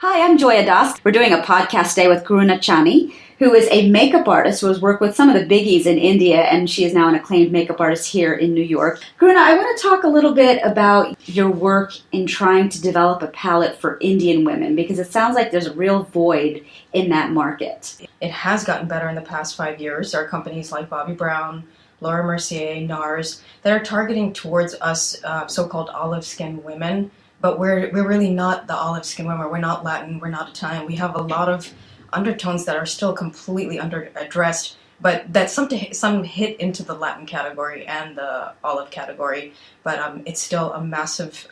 Hi, I'm Joya. We're doing a podcast today with Karuna Chani, who is a makeup artist who has worked with some of the biggies in India, and she is now an acclaimed makeup artist here in New York. Karuna, I want to talk a little bit about your work in trying to develop a palette for Indian women, because it sounds like there's a real void in that market. It has gotten better in the past 5 years. There are companies like Bobbi Brown, Laura Mercier, NARS that are targeting towards us so-called olive-skinned women. But we're really not the olive-skinned women. We're not Latin. We're not Italian. We have a lot of undertones that are still completely underaddressed, but that some hit into the Latin category and the olive category. But it's still a massive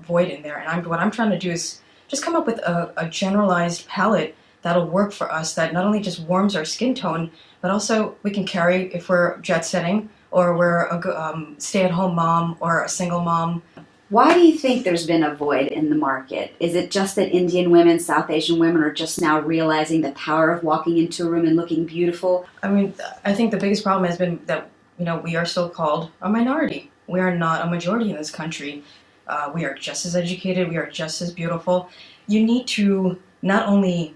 void in there. And what I'm trying to do is just come up with a generalized palette that'll work for us, that not only just warms our skin tone, but also we can carry if we're jet setting or we're a stay-at-home mom or a single mom. Why do you think there's been a void in the market? Is it just that Indian women, South Asian women are just now realizing the power of walking into a room and looking beautiful? I mean, I think the biggest problem has been that, we are still called a minority. We are not a majority in this country. We are just as educated. We are just as beautiful. You need to not only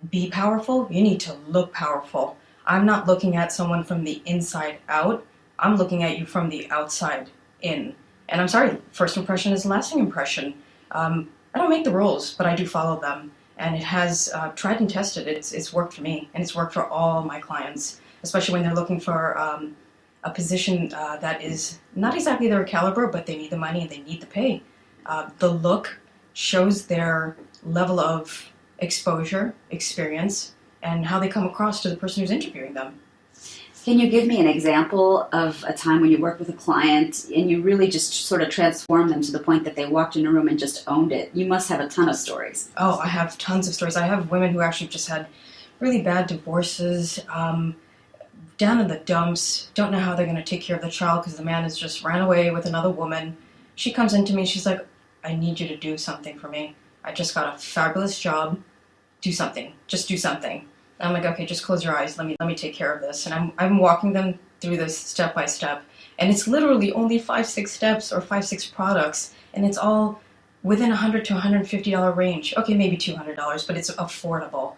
be powerful, you need to look powerful. I'm not looking at someone from the inside out. I'm looking at you from the outside in. And I'm sorry, first impression is lasting impression. I don't make the rules, but I do follow them. And it has tried and tested. It's worked for me, and it's worked for all my clients, especially when they're looking for a position that is not exactly their caliber, but they need the money and they need the pay. The look shows their level of exposure, experience, and how they come across to the person who's interviewing them. Can you give me an example of a time when you worked with a client and you really just sort of transformed them to the point that they walked in a room and just owned it? You must have a ton of stories. Oh, I have tons of stories. I have women who actually just had really bad divorces, down in the dumps, don't know how they're going to take care of the child because the man has just ran away with another woman. She comes into me, she's like, I need you to do something for me. I just got a fabulous job. Do something. Just do something. I'm like, okay, just close your eyes. Let me take care of this. And I'm walking them through this step by step. And it's literally only 5-6 steps or 5-6 products. And it's all within $100 to $150 range. Okay, maybe $200, but it's affordable.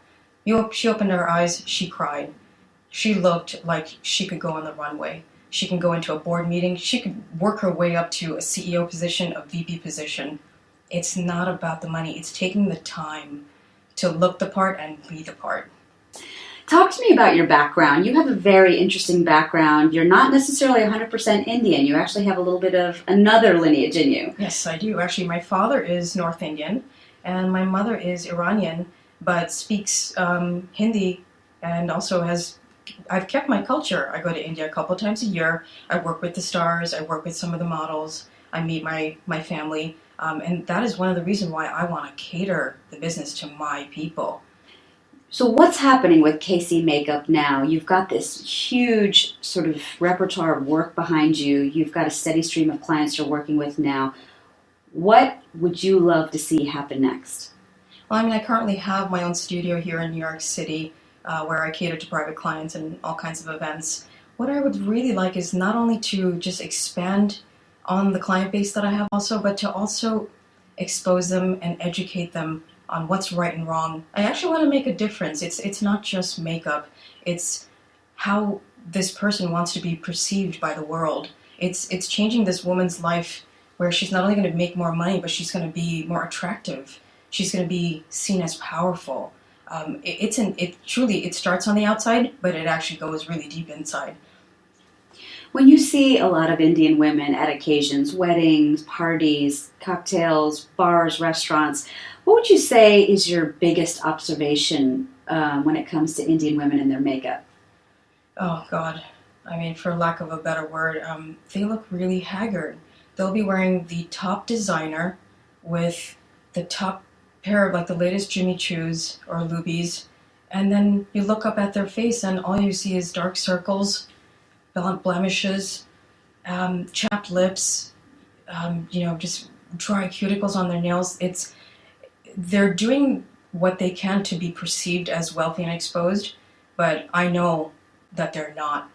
She opened her eyes. She cried. She looked like she could go on the runway. She can go into a board meeting. She could work her way up to a CEO position, a VP position. It's not about the money. It's taking the time to look the part and be the part. Talk to me about your background. You have a very interesting background. You're not necessarily 100% Indian. You actually have a little bit of another lineage in you. Yes, I do. Actually, my father is North Indian, and my mother is Iranian, but speaks Hindi, and also I've kept my culture. I go to India a couple of times a year. I work with the stars. I work with some of the models. I meet my family, and that is one of the reasons why I want to cater the business to my people. So what's happening with KC Makeup now? You've got this huge sort of repertoire of work behind you. You've got a steady stream of clients you're working with now. What would you love to see happen next? Well, I mean, I currently have my own studio here in New York City where I cater to private clients and all kinds of events. What I would really like is not only to just expand on the client base that I have also, but to also expose them and educate them on what's right and wrong. I actually want to make a difference. It's not just makeup. It's how this person wants to be perceived by the world. It's changing this woman's life where she's not only going to make more money, but she's going to be more attractive. She's going to be seen as powerful. It starts on the outside, but it actually goes really deep inside. When you see a lot of Indian women at occasions, weddings, parties, cocktails, bars, restaurants, what would you say is your biggest observation when it comes to Indian women and their makeup? Oh, God. I mean, for lack of a better word, they look really haggard. They'll be wearing the top designer with the top pair of, like, the latest Jimmy Choos or Lubies, and then you look up at their face and all you see is dark circles, blemishes, chapped lips, just dry cuticles on their nails. They're doing what they can to be perceived as wealthy and exposed, but I know that they're not.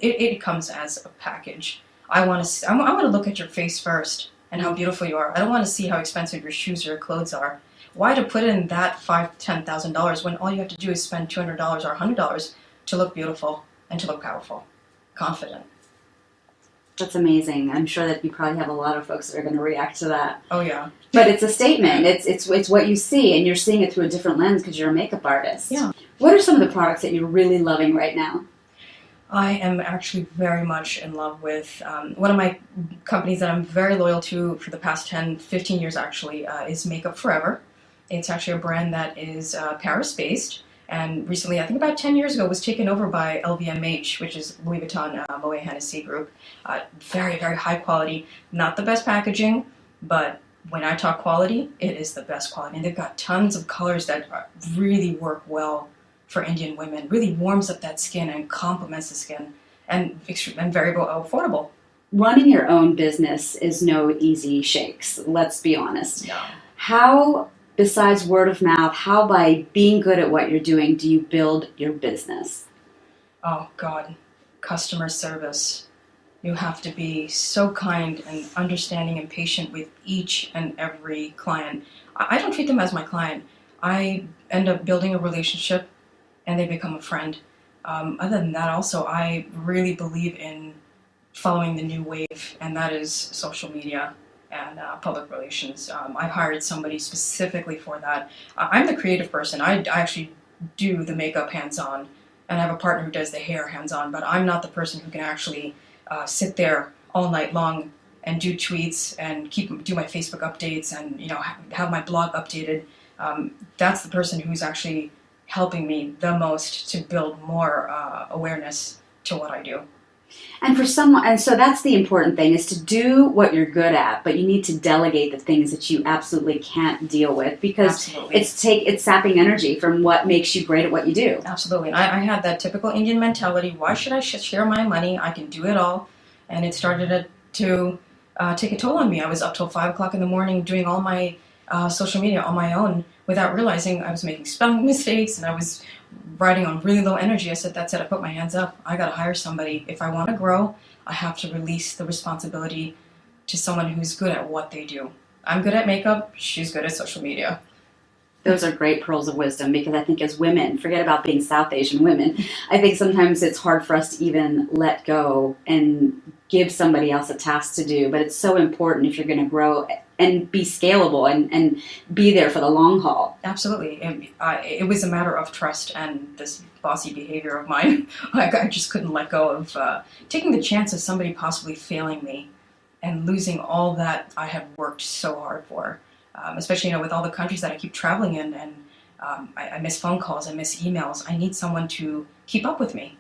It comes as a package. I want to look at your face first and how beautiful you are. I don't want to see how expensive your shoes or your clothes are. why to put in that $5,000-$10,000 when all you have to do is spend $200 or $100 to look beautiful and to look powerful, confident. That's amazing. I'm sure that you probably have a lot of folks that are going to react to that. Oh yeah. But it's a statement. It's what you see, and you're seeing it through a different lens because you're a makeup artist. Yeah. What are some of the products that you're really loving right now? I am actually very much in love with one of my companies that I'm very loyal to for the past 10, 15 years actually is Makeup Forever. It's actually a brand that is Paris-based. And recently, I think about 10 years ago, was taken over by LVMH, which is Louis Vuitton Moet Hennessy Group. Very, very high quality. Not the best packaging, but when I talk quality, it is the best quality. And they've got tons of colors that really work well for Indian women. Really warms up that skin and complements the skin. And very affordable. Running your own business is no easy shakes, let's be honest. No. How, besides word of mouth, how by being good at what you're doing do you build your business? Oh, God. Customer service. You have to be so kind and understanding and patient with each and every client. I don't treat them as my client. I end up building a relationship and they become a friend. Other than that, also, I really believe in following the new wave, and that is social media and public relations. I've hired somebody specifically for that. I'm the creative person. I actually do the makeup hands-on, and I have a partner who does the hair hands-on, but I'm not the person who can actually sit there all night long and do tweets and do my Facebook updates and have my blog updated. That's the person who's actually helping me the most to build more awareness to what I do. And so that's the important thing, is to do what you're good at, but you need to delegate the things that you absolutely can't deal with, because it's sapping energy from what makes you great at what you do. Absolutely. And I had that typical Indian mentality. Why should I share my money? I can do it all. And it started to take a toll on me. I was up till 5 o'clock in the morning doing all my social media on my own without realizing I was making spelling mistakes and I was riding on really low energy. I said, that's it. I put my hands up. I got to hire somebody. If I want to grow, I have to release the responsibility to someone who's good at what they do. I'm good at makeup. She's good at social media. Those are great pearls of wisdom, because I think as women, forget about being South Asian women, I think sometimes it's hard for us to even let go and give somebody else a task to do. But it's so important if you're going to grow and be scalable and be there for the long haul. Absolutely. It was a matter of trust and this bossy behavior of mine. I just couldn't let go of taking the chance of somebody possibly failing me and losing all that I had worked so hard for. Especially, with all the countries that I keep traveling in, and I miss phone calls, I miss emails. I need someone to keep up with me.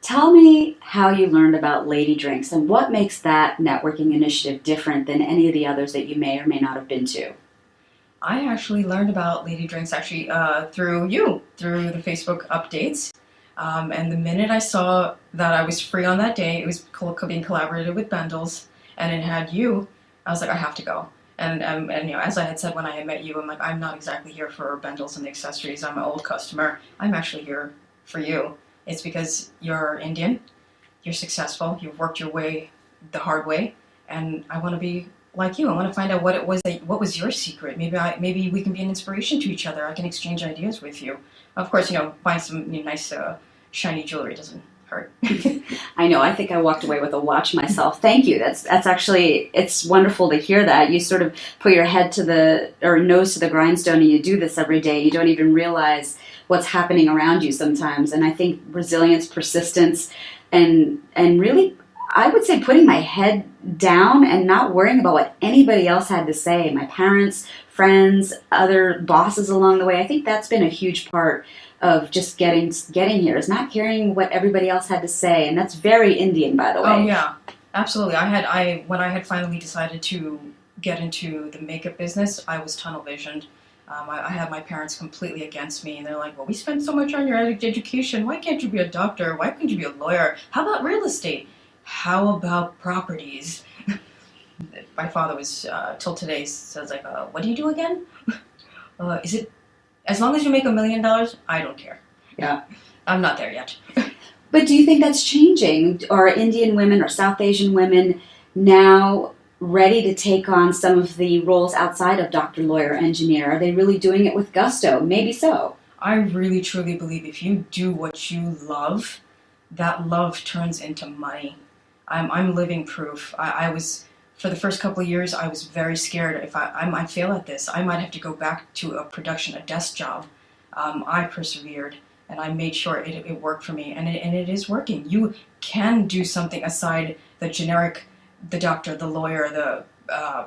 Tell me how you learned about Lady Drinks and what makes that networking initiative different than any of the others that you may or may not have been to. I actually learned about Lady Drinks through the Facebook updates. And the minute I saw that I was free on that day, it was being collaborated with Bendels, and it had you. I was like, I have to go. And as I had said when I had met you, I'm like, I'm not exactly here for Bendels and the accessories. I'm an old customer. I'm actually here for you. It's because you're Indian, you're successful, you've worked your way the hard way, and I want to be like you. I want to find out what was your secret. Maybe we can be an inspiration to each other. I can exchange ideas with you. Of course, buying some nice shiny jewelry doesn't hurt. I know. I think I walked away with a watch myself. Thank you. That's actually, it's wonderful to hear that. You sort of put your nose to the grindstone, and you do this every day. You don't even realize what's happening around you sometimes. And I think resilience, persistence, and really, I would say putting my head down and not worrying about what anybody else had to say, my parents, friends, other bosses along the way. I think that's been a huge part of just getting here, is not caring what everybody else had to say. And that's very Indian, by the way. Oh yeah, absolutely. When I had finally decided to get into the makeup business, I was tunnel visioned. I had my parents completely against me, and they're like, well, we spent so much on your education. Why can't you be a doctor? Why couldn't you be a lawyer? How about real estate? How about properties? My father was, till today, says like, what do you do again? Is it, as long as you make $1 million, I don't care. Yeah. I'm not there yet. But do you think that's changing? Are Indian women or South Asian women now ready to take on some of the roles outside of doctor, lawyer, engineer? Are they really doing it with gusto? Maybe so. I really truly believe if you do what you love, that love turns into money. I'm living proof. I was, for the first couple of years, I was very scared. If I might fail at this, I might have to go back to a production, a desk job. I persevered, and I made sure it worked for me, and it is working. You can do something aside the generic, the doctor, the lawyer, the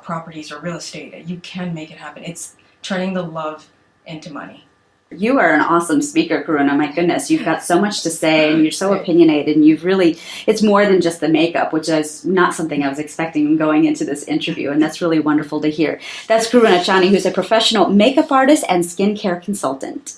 properties or real estate. You can make it happen. It's turning the love into money. You are an awesome speaker, Karuna. My goodness, you've got so much to say, and you're so opinionated, and you've really, it's more than just the makeup, which is not something I was expecting going into this interview, and that's really wonderful to hear. That's Karuna Chani, who's a professional makeup artist and skincare consultant.